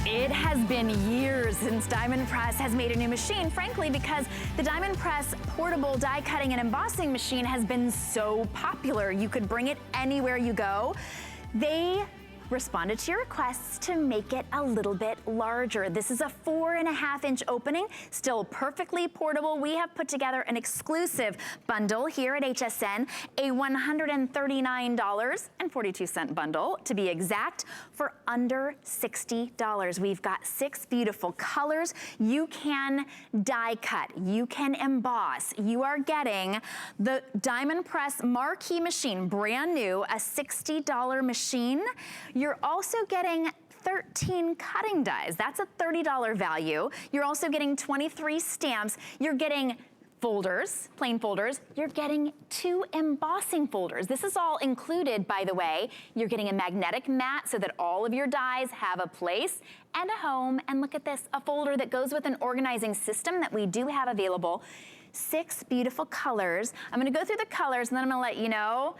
It has been years since Diamond Press has made a new machine, frankly, because the Diamond Press portable die cutting and embossing machine has been so popular. You could bring it anywhere you go. They responded to your requests to make it a little bit larger. This is a 4.5-inch opening, still perfectly portable. We have put together an exclusive bundle here at HSN, a $139.42 bundle to be exact, for under $60. We've got 6 beautiful colors. You can die cut, you can emboss. You are getting the Diamond Press Marquise machine, brand new, a $60 machine. You're also getting 13 cutting dies. That's a $30 value. You're also getting 23 stamps. You're getting folders, plain folders. You're getting 2 embossing folders. This is all included, by the way. You're getting a magnetic mat so that all of your dies have a place and a home. And look at this, a folder that goes with an organizing system that we do have available. 6 beautiful colors. I'm gonna go through the colors and then I'm gonna let you know,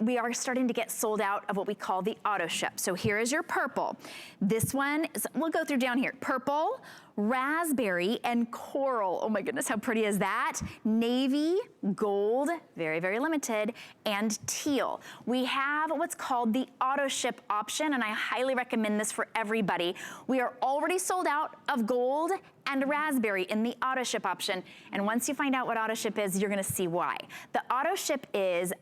we are starting to get sold out of what we call the auto ship. So here is your purple. This one, we'll go through down here. Purple, raspberry, and coral. Oh my goodness, how pretty is that? Navy, gold, very, very limited, and teal. We have what's called the auto ship option, and I highly recommend this for everybody. We are already sold out of gold and raspberry in the auto ship option. And once you find out what auto ship is, you're gonna see why. The auto ship is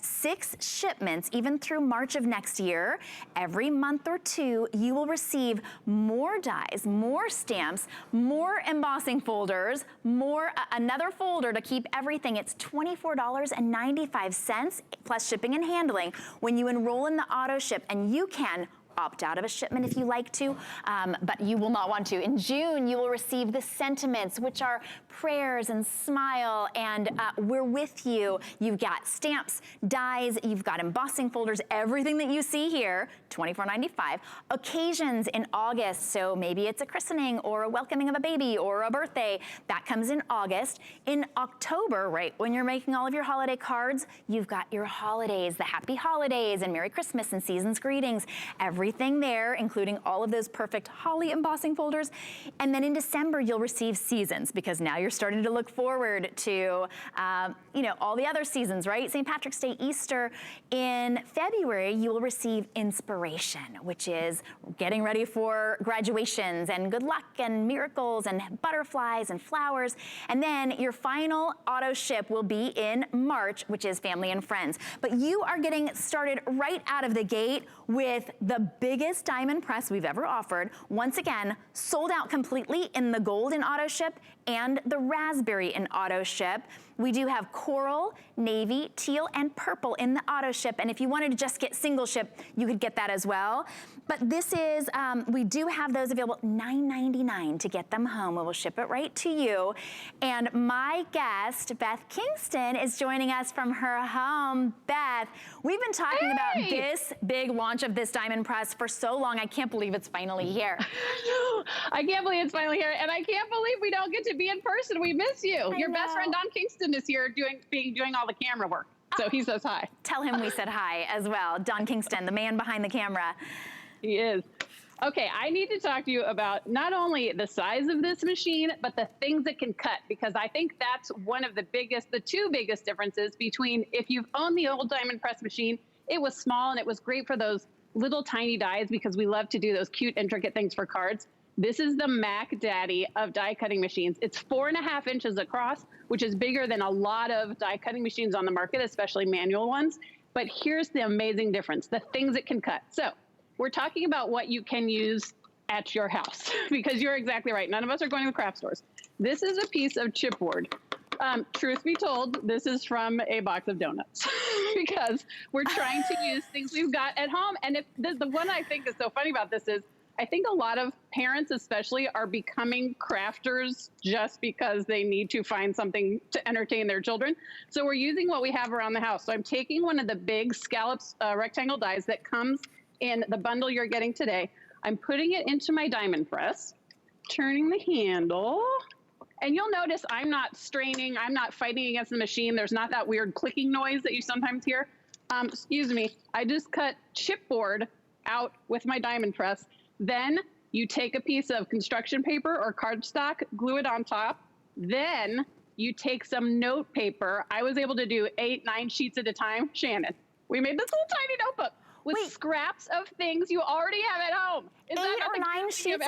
6 shipments, even through March of next year. Every month or 2, you will receive more dies, more stamps, more embossing folders, more another folder to keep everything. It's $24.95 plus shipping and handling when you enroll in the auto ship, and you can opt out of a shipment if you like to, but you will not want to. In June, you will receive the sentiments, which are prayers and smile and we're with you. You've got stamps, dies, you've got embossing folders, everything that you see here, $24.95. Occasions in August, so maybe it's a christening or a welcoming of a baby or a birthday, that comes in August. In October, right, when you're making all of your holiday cards, you've got your holidays, the happy holidays and Merry Christmas and season's greetings, everything there, including all of those perfect holly embossing folders. And then in December, you'll receive seasons, because now you're starting to look forward to, you know, all the other seasons, right? St. Patrick's Day, Easter. In February, you will receive inspiration, which is getting ready for graduations and good luck and miracles and butterflies and flowers. And then your final auto ship will be in March, which is family and friends. But you are getting started right out of the gate with the biggest Diamond Press we've ever offered. Once again, sold out completely in the gold in auto ship and the raspberry in auto ship. We do have coral, navy, teal, and purple in the auto ship. And if you wanted to just get single ship, you could get that as well. But this is, we do have those available, $9.99 to get them home. We will ship it right to you. And my guest, Beth Kingston, is joining us from her home. Beth, we've been talking about this big launch of this Diamond Press for so long. I can't believe it's finally here. I can't believe it's finally here. And I can't believe we don't get to be in person. We miss you. Your best friend, Don Kingston, is here doing all the camera work. So he says hi. Tell him we said hi as well. Don Kingston, the man behind the camera. He is. Okay, I need to talk to you about not only the size of this machine, but the things it can cut, because I think that's one of the two biggest differences between if you've owned the old Diamond Press machine, it was small and it was great for those little tiny dies because we love to do those cute, intricate things for cards. This is the Mac Daddy of die cutting machines. It's 4.5 inches across, which is bigger than a lot of die cutting machines on the market, especially manual ones. But here's the amazing difference, the things it can cut. So we're talking about what you can use at your house, because you're exactly right. None of us are going to the craft stores. This is a piece of chipboard. Truth be told, this is from a box of donuts because we're trying to use things we've got at home. And if the one I think is so funny about this is, I think a lot of parents especially are becoming crafters just because they need to find something to entertain their children. So we're using what we have around the house. So I'm taking one of the big scallops rectangle dies that comes in the bundle you're getting today. I'm putting it into my Diamond Press, turning the handle, and you'll notice I'm not straining, I'm not fighting against the machine. There's not that weird clicking noise that you sometimes hear. excuse me, I just cut chipboard out with my diamond press. Then you take a piece of construction paper or cardstock, glue it on top. Then you take some note paper. I was able to do 8, 9 sheets at a time. Shannon, we made this little tiny notebook with scraps of things you already have at home. Is 8 that or 9 sheets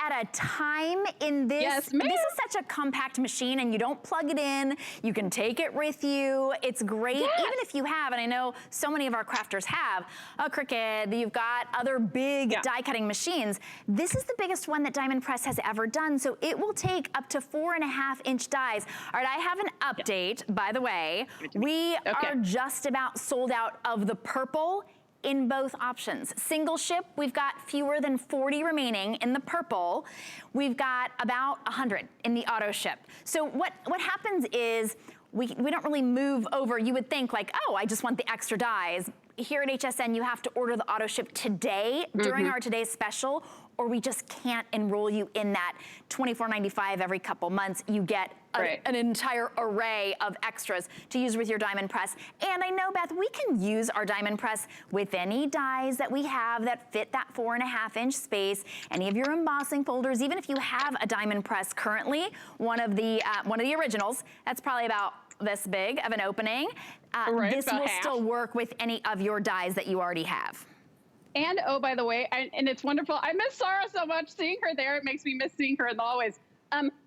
at a time in this? Yes, ma'am. This is such a compact machine, and you don't plug it in. You can take it with you. It's great, even if you have, and I know so many of our crafters have, a Cricut, you've got other big die cutting machines. This is the biggest one that Diamond Press has ever done, so it will take up to 4.5-inch dies. All right, I have an update, by the way. We are just about sold out of the purple in both options. Single ship, we've got fewer than 40 remaining in the purple. We've got about 100 in the auto ship. So what happens is we don't really move over. You would think like, oh, I just want the extra dies. Here at HSN, you have to order the auto ship today during our today's special, or we just can't enroll you in that $24.95 every couple months. You get an entire array of extras to use with your diamond press. And I know, Beth, we can use our diamond press with any dies that we have that fit that 4.5-inch space, any of your embossing folders. Even if you have a diamond press currently, one of the originals, that's probably about this big of an opening. This will still work with any of your dies that you already have. And oh, by the way, and it's wonderful. I miss Sarah so much. Seeing her there, it makes me miss seeing her in the hallways.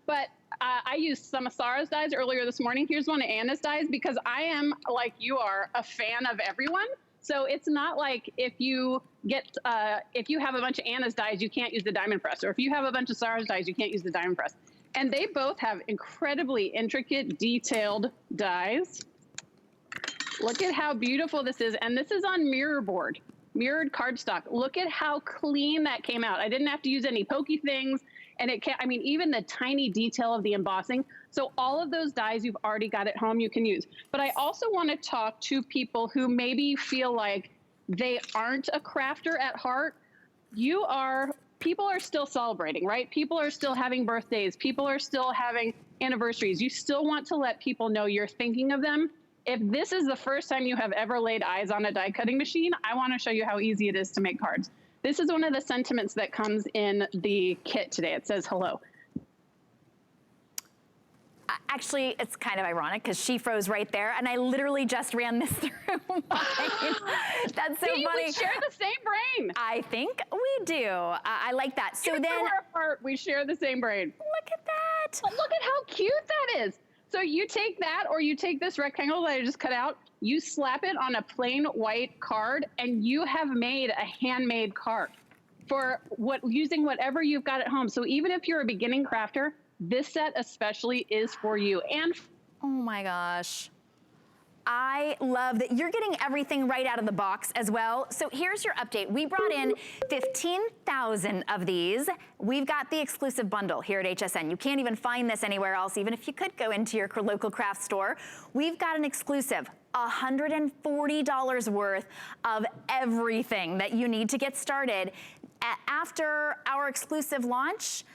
But I used some of Sarah's dies earlier this morning. Here's one of Anna's dies, because I am, like you are, a fan of everyone. So it's not like if you have a bunch of Anna's dies, you can't use the diamond press, or if you have a bunch of Sarah's dies, you can't use the diamond press. And they both have incredibly intricate, detailed dies. Look at how beautiful this is. And this is on mirror board, mirrored cardstock. Look at how clean that came out. I didn't have to use any pokey things. And I mean, even the tiny detail of the embossing. So all of those dies you've already got at home, you can use. But I also want to talk to people who maybe feel like they aren't a crafter at heart. People are still celebrating, right? People are still having birthdays. People are still having anniversaries. You still want to let people know you're thinking of them. If this is the first time you have ever laid eyes on a die cutting machine, I want to show you how easy it is to make cards. This is one of the sentiments that comes in the kit today. It says hello. Actually, it's kind of ironic because she froze right there, and I literally just ran this through mine. That's so funny. We share the same brain. I think we do. I like that. So Even then, though we're apart, we share the same brain. Look at that. But look at how cute that is. So you take that, or you take this rectangle that I just cut out, you slap it on a plain white card, and you have made a handmade card for using whatever you've got at home. So even if you're a beginning crafter, this set especially is for you. And oh my gosh. I love that you're getting everything right out of the box as well. So here's your update. We brought in 15,000 of these. We've got the exclusive bundle here at HSN. You can't even find this anywhere else, even if you could go into your local craft store. We've got an exclusive $140 worth of everything that you need to get started. After our exclusive launch,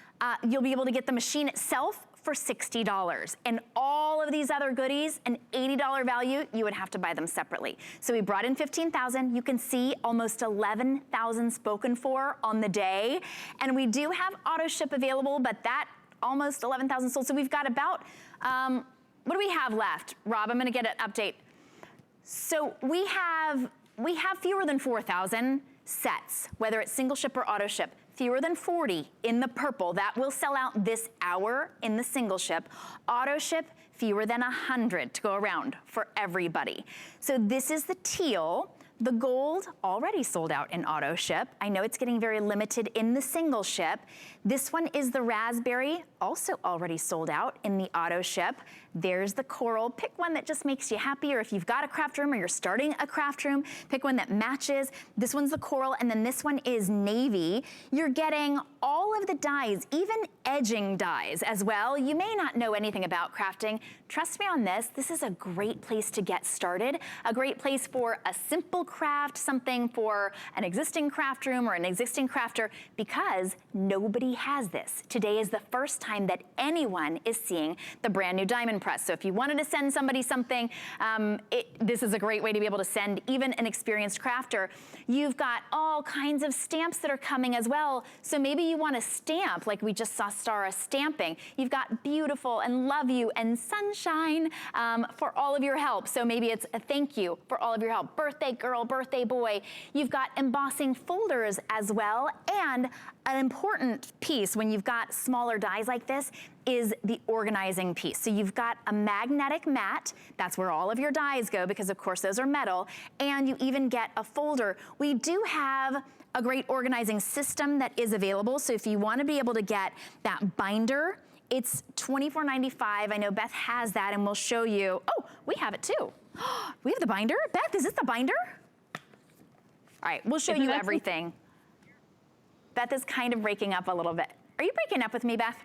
you'll be able to get the machine itself for $60. And all of these other goodies, an $80 value, you would have to buy them separately. So we brought in 15,000. You can see almost 11,000 spoken for on the day. And we do have auto ship available, but that almost 11,000 sold. So we've got about, what do we have left? Rob, I'm gonna get an update. So we have fewer than 4,000 sets, whether it's single ship or auto ship. Fewer than 40 in the purple. That will sell out this hour in the single ship. Auto ship, fewer than 100 to go around for everybody. So this is the teal. The gold already sold out in auto ship. I know it's getting very limited in the single ship. This one is the raspberry, also already sold out in the auto ship. There's the coral. Pick one that just makes you happy, or if you've got a craft room or you're starting a craft room, pick one that matches. This one's the coral, and then this one is navy. You're getting all of the dies, even edging dies as well. You may not know anything about crafting. trust me on this, this is a great place to get started, a great place for a simple craft, something for an existing craft room or an existing crafter, because nobody has this. Today is the first time that anyone is seeing the brand new diamond press. So if you wanted to send somebody something, this is a great way to be able to send even an experienced crafter. You've got all kinds of stamps that are coming as well. So maybe you want to stamp, like we just saw Stara stamping. You've got beautiful and love you and sunshine for all of your help. So maybe it's a thank you for all of your help. Birthday girl, birthday boy. You've got embossing folders as well. And an important piece when you've got smaller dies like this is the organizing piece. So you've got a magnetic mat. That's where all of your dies go, because of course those are metal. And you even get a folder. We do have a great organizing system that is available. So if you want to be able to get that binder, it's $24.95. I know Beth has that, and we'll show you. Oh, we have it too. We have the binder. Beth, is this the binder? All right, we'll show you everything. Beth is kind of breaking up a little bit. Are you breaking up with me, Beth?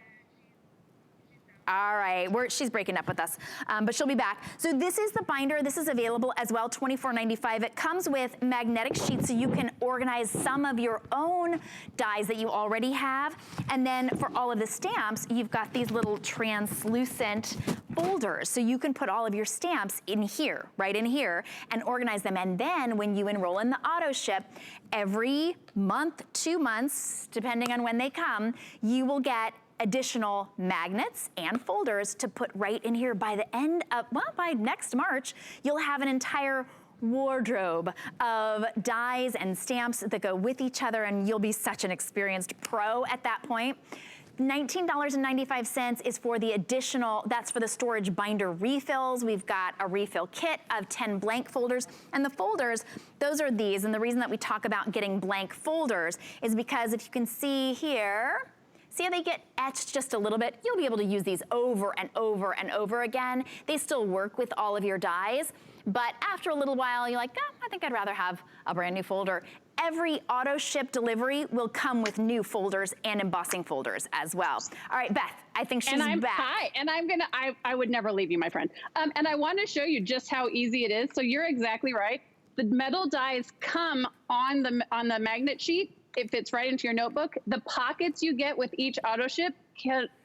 All right, she's breaking up with us, but she'll be back. So this is the binder. This is available as well, $24.95. It comes with magnetic sheets, so you can organize some of your own dies that you already have. And then for all of the stamps, you've got these little translucent folders, so you can put all of your stamps in here, right in here, and organize them. And then when you enroll in the auto ship, every month, 2 months, depending on when they come, you will get additional magnets and folders to put right in here. By the end of, well, by next March, you'll have an entire wardrobe of dies and stamps that go with each other, and you'll be such an experienced pro at that point. $19.95 is for the additional, that's for the storage binder refills. We've got a refill kit of 10 blank folders, and the folders, those are these. And the reason that we talk about getting blank folders is because if you can see here, see how they get etched just a little bit? You'll be able to use these over and over and over again. They still work with all of your dies, but after a little while, you're like, oh, I think I'd rather have a brand new folder. Every auto ship delivery will come with new folders and embossing folders as well. All right, Beth, I think she's back. Hi, and I would never leave you, my friend. And I want to show you just how easy it is. So you're exactly right. The metal dies come on the magnet sheet. It fits right into your notebook. The pockets you get with each auto ship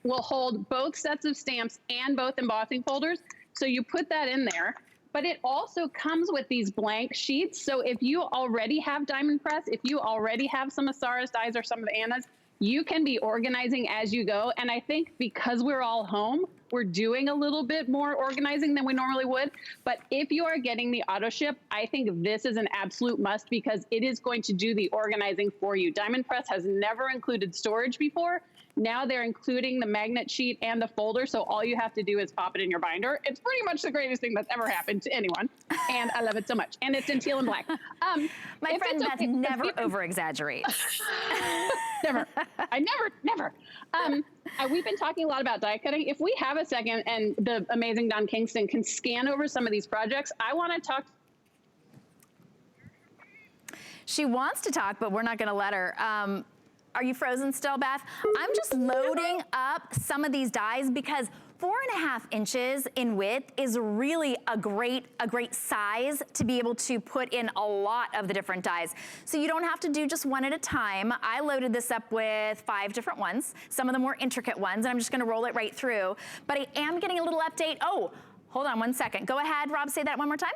will hold both sets of stamps and both embossing folders. So you put that in there, but it also comes with these blank sheets. So if you already have diamond press, if you already have some of Sarah's dies or some of Anna's, you can be organizing as you go. And I think because we're all home, we're doing a little bit more organizing than we normally would. But if you are getting the auto ship, I think this is an absolute must, because it is going to do the organizing for you. Diamond Press has never included storage before. Now they're including the magnet sheet and the folder, so all you have to do is pop it in your binder. It's pretty much the greatest thing that's ever happened to anyone, and I love it so much. And it's in teal and black. My friend Beth never over-exaggerates. Never. I never. We've been talking a lot about die cutting. If we have a second and the amazing Don Kingston can scan over some of these projects, I want to talk. She wants to talk, but we're not going to let her. Are you frozen still, Beth? I'm just loading up some of these dies because 4.5 inches in width is really a great size to be able to put in a lot of the different dies. So you don't have to do just one at a time. I loaded this up with 5 different ones, some of the more intricate ones, and I'm just gonna roll it right through. But I am getting a little update. Oh, hold on one second. Go ahead, Rob, say that one more time.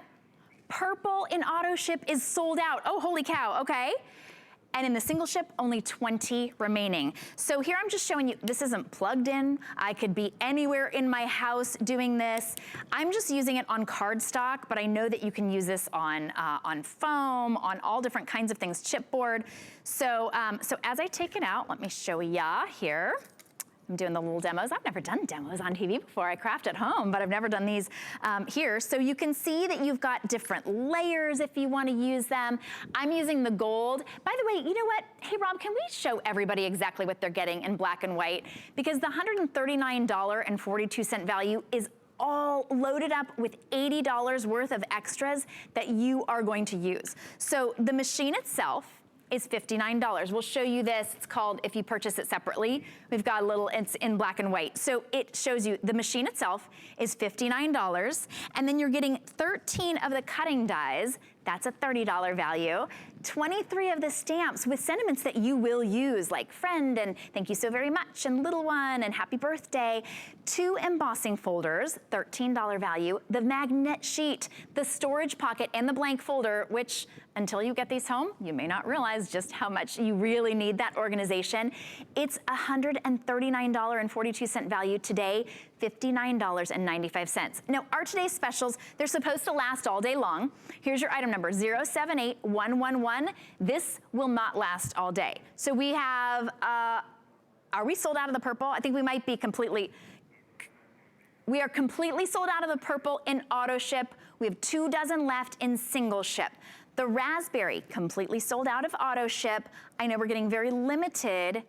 Purple in auto ship is sold out. Oh, holy cow, okay. And in the single ship, only 20 remaining. So here I'm just showing you, this isn't plugged in. I could be anywhere in my house doing this. I'm just using it on cardstock, but I know that you can use this on foam, on all different kinds of things, chipboard. So, so as I take it out, let me show ya here. I'm doing the little demos. I've never done demos on TV before. I craft at home, but I've never done these here. So you can see that you've got different layers if you want to use them. I'm using the gold. By the way, you know what? Hey, Rob, can we show everybody exactly what they're getting in black and white? Because the $139.42 value is all loaded up with $80 worth of extras that you are going to use. So the machine itself is $59. We'll show you this. It's called, if you purchase it separately, we've got a little, it's in black and white. So it shows you the machine itself is $59, and then you're getting 13 of the cutting dies. That's a $30 value. 23 of the stamps with sentiments that you will use, like friend and thank you so very much and little one and happy birthday. 2 embossing folders, $13 value. The magnet sheet, the storage pocket, and the blank folder, which until you get these home, you may not realize just how much you really need that organization. It's $139.42 value today, $59.95. Now, our today's specials, they're supposed to last all day long. Here's your item number, 078111. This will not last all day. So we have, are we sold out of the purple? I think we might be completely, we are completely sold out of the purple in auto ship. We have 2 dozen left in single ship. The raspberry, completely sold out of auto ship. I know we're getting very limited,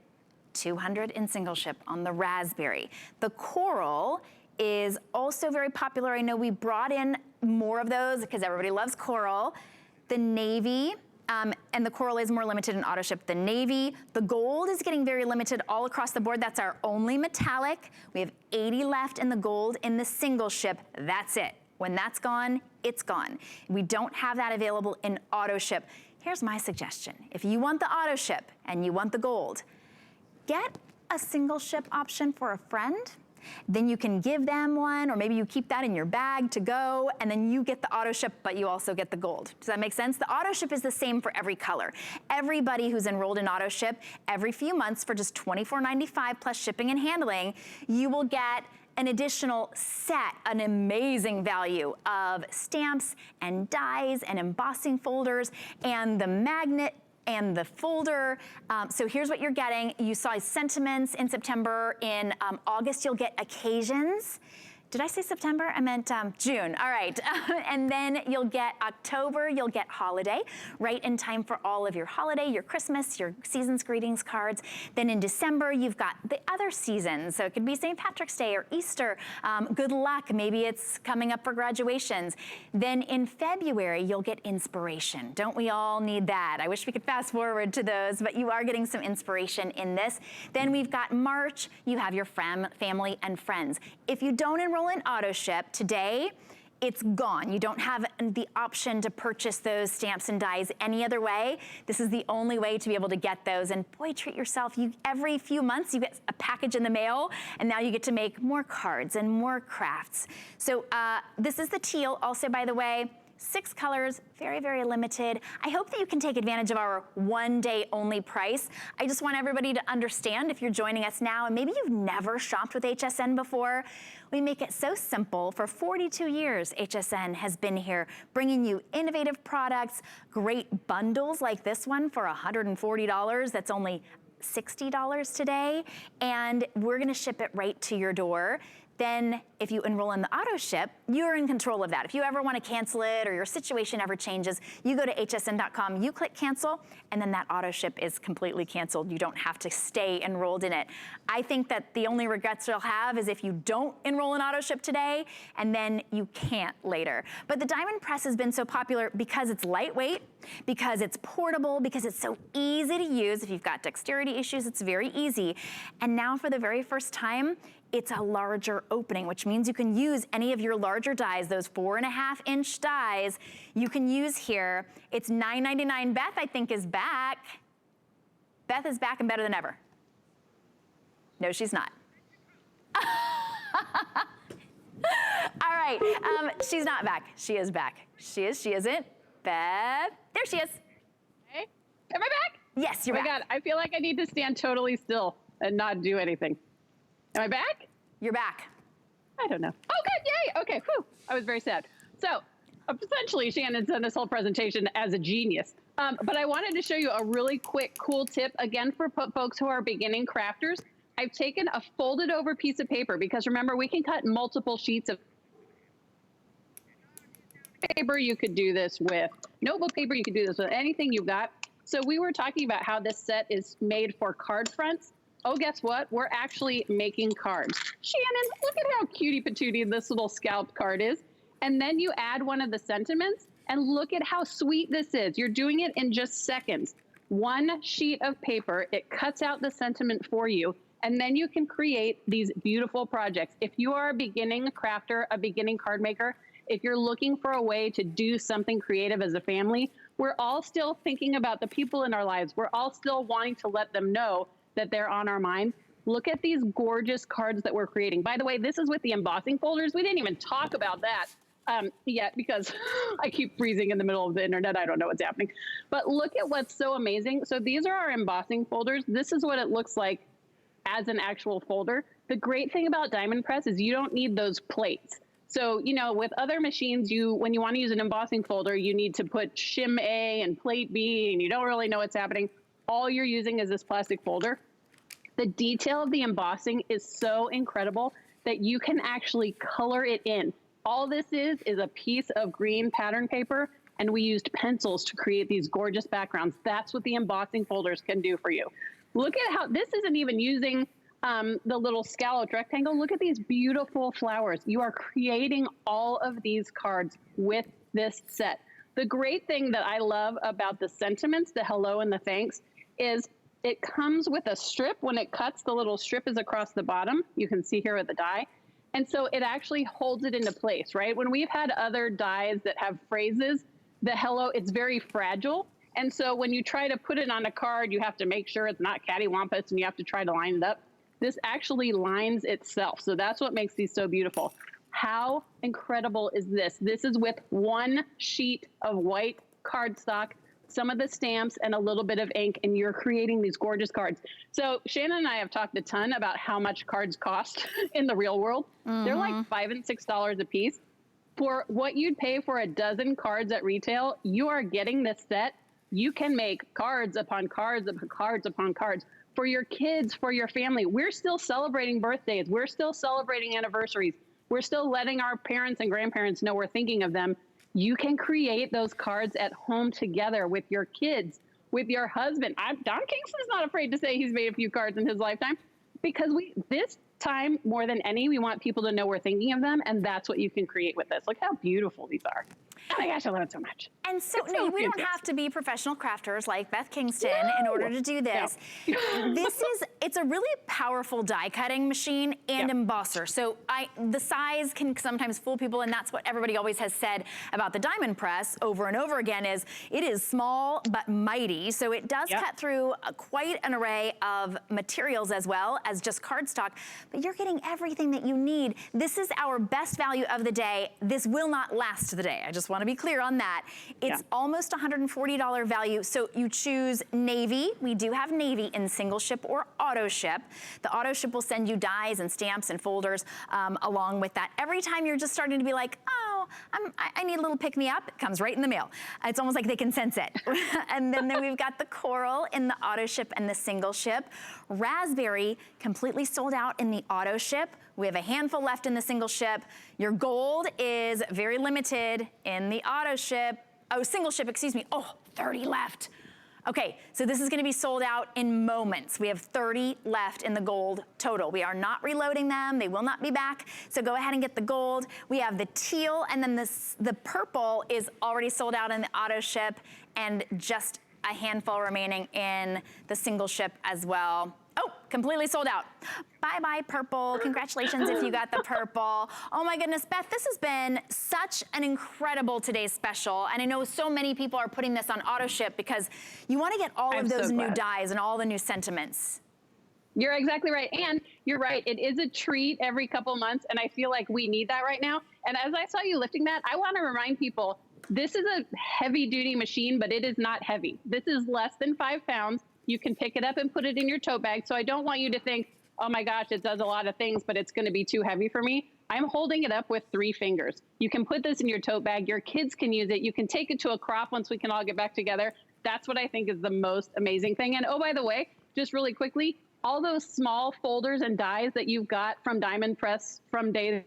200 in single ship on the raspberry. The coral is also very popular. I know we brought in more of those because everybody loves coral. The navy, and the coral is more limited in auto ship. The navy, the gold is getting very limited all across the board. That's our only metallic. We have 80 left in the gold in the single ship. That's it. When that's gone, it's gone. We don't have that available in auto ship. Here's my suggestion. If you want the auto ship and you want the gold, get a single ship option for a friend. Then you can give them one, or maybe you keep that in your bag to go, and then you get the auto ship, but you also get the gold. Does that make sense? The auto ship is the same for every color. Everybody who's enrolled in auto ship, every few months for just $24.95 plus shipping and handling, you will get an additional set, an amazing value of stamps and dies and embossing folders and the magnet and the folder. So here's what you're getting. You saw sentiments in September. In August, you'll get occasions. Did I say September? I meant June. All right. And then you'll get October, you'll get holiday, right in time for all of your holiday, your Christmas, your season's greetings cards. Then in December, you've got the other seasons. So it could be St. Patrick's Day or Easter. Good luck. Maybe it's coming up for graduations. Then in February, you'll get inspiration. Don't we all need that? I wish we could fast forward to those, but you are getting some inspiration in this. Then we've got March. You have your family and friends. If you don't enroll in auto ship today, it's gone. You don't have the option to purchase those stamps and dies any other way. This is the only way to be able to get those. And boy, treat yourself. Every few months you get a package in the mail, and now you get to make more cards and more crafts. So this is the teal also, by the way. 6 colors, very, very limited. I hope that you can take advantage of our 1-day only price. I just want everybody to understand, if you're joining us now and maybe you've never shopped with HSN before, we make it so simple. For 42 years, HSN has been here bringing you innovative products, great bundles like this one for $140. That's only $60 today, and we're gonna ship it right to your door. Then if you enroll in the auto ship, you're in control of that. If you ever want to cancel it or your situation ever changes, you go to hsn.com, you click cancel, and then that auto ship is completely canceled. You don't have to stay enrolled in it. I think that the only regrets you'll have is if you don't enroll in auto ship today and then you can't later. But the Diamond Press has been so popular because it's lightweight, because it's portable, because it's so easy to use. If you've got dexterity issues, it's very easy. And now for the very first time, it's a larger opening, which means you can use any of your larger dies, those 4.5-inch dies, you can use here. It's $9.99. Beth, I think, is back. Beth is back and better than ever. No, she's not. All right, she's not back. She is back. She is, she isn't. Beth, there she is. Hey, am I back? Yes, you're back. Oh my God, I feel like I need to stand totally still and not do anything. Am I back? You're back. I don't know. Oh, good, yay. Okay, whew. I was very sad. So essentially, Shannon's done this whole presentation as a genius. But I wanted to show you a really quick, cool tip, again, for folks who are beginning crafters. I've taken a folded over piece of paper because remember, we can cut multiple sheets of paper. You could do this with notebook paper. You could do this with anything you've got. So we were talking about how this set is made for card fronts. Oh, guess what? We're actually making cards. Shannon, look at how cutie patootie this little scalped card is. And then you add one of the sentiments and look at how sweet this is. You're doing it in just seconds. One sheet of paper, it cuts out the sentiment for you, and then you can create these beautiful projects. If you are a beginning crafter, a beginning card maker, if you're looking for a way to do something creative as a family, we're all still thinking about the people in our lives. We're all still wanting to let them know that they're on our mind. Look at these gorgeous cards that we're creating. By the way, this is with the embossing folders. We didn't even talk about that yet because I keep freezing in the middle of the internet. I don't know what's happening. But look at what's so amazing. So these are our embossing folders. This is what it looks like as an actual folder. The great thing about Diamond Press is you don't need those plates. So, you know, with other machines, when you want to use an embossing folder, you need to put shim A and plate B, and you don't really know what's happening. All you're using is this plastic folder. The detail of the embossing is so incredible that you can actually color it in. All this is a piece of green pattern paper, and we used pencils to create these gorgeous backgrounds. That's what the embossing folders can do for you. Look at how this isn't even using the little scalloped rectangle. Look at these beautiful flowers. You are creating all of these cards with this set. The great thing that I love about the sentiments, the hello and the thanks, is it comes with a strip. When it cuts, the little strip is across the bottom. You can see here with the die. And so it actually holds it into place, right? When we've had other dies that have phrases, the hello, it's very fragile. And so when you try to put it on a card, you have to make sure it's not cattywampus and you have to try to line it up. This actually lines itself. So that's what makes these so beautiful. How incredible is this? This is with one sheet of white cardstock, some of the stamps, and a little bit of ink, and you're creating these gorgeous cards. So Shannon and I have talked a ton about how much cards cost in the real world. They're like $5 and $6 a piece. For what you'd pay for a dozen cards at retail, you are getting this set. You can make cards upon cards upon cards upon cards for your kids, for your family. We're still celebrating birthdays. We're still celebrating anniversaries. We're still letting our parents and grandparents know we're thinking of them. You can create those cards at home together with your kids, with your husband. Don Kingston's not afraid to say he's made a few cards in his lifetime, because this time, more than any, we want people to know we're thinking of them, and that's what you can create with this. Look how beautiful these are. Oh my gosh, I love it so much. And so, no, we don't have to be professional crafters like Beth Kingston in order to do this. No. It's a really powerful die cutting machine and embosser. So the size can sometimes fool people, and that's what everybody always has said about the Diamond Press over and over again, is it is small but mighty. So it does cut through quite an array of materials as well as just cardstock, but you're getting everything that you need. This is our best value of the day. This will not last the day. I just want to be clear on that. It's almost $140 value. So you choose navy. We do have navy in single ship or auto ship. The auto ship will send you dies and stamps and folders along with that. Every time you're just starting to be like, oh, I need a little pick me up, it comes right in the mail. It's almost like they can sense it. And then we've got the coral in the auto ship and the single ship. Raspberry completely sold out in the auto ship. We have a handful left in the single ship. Your gold is very limited in the auto ship. Oh, single ship, excuse me. Oh, 30 left. Okay, so this is gonna be sold out in moments. We have 30 left in the gold total. We are not reloading them. They will not be back. So go ahead and get the gold. We have the teal, and then the purple is already sold out in the auto ship, and just a handful remaining in the single ship as well. Oh, completely sold out. Bye-bye, purple. Congratulations if you got the purple. Oh my goodness, Beth, this has been such an incredible today's special. And I know so many people are putting this on auto ship because you want to get all of those new dies and all the new sentiments. You're exactly right. And you're right. It is a treat every couple months. And I feel like we need that right now. And as I saw you lifting that, I want to remind people, this is a heavy duty machine, but it is not heavy. This is less than 5 pounds. You can pick it up and put it in your tote bag. So I don't want you to think, oh my gosh, it does a lot of things, but it's going to be too heavy for me. I'm holding it up with 3 fingers. You can put this in your tote bag. Your kids can use it. You can take it to a crop once we can all get back together. That's what I think is the most amazing thing. And oh, by the way, just really quickly, all those small folders and dies that you've got from Diamond Press from day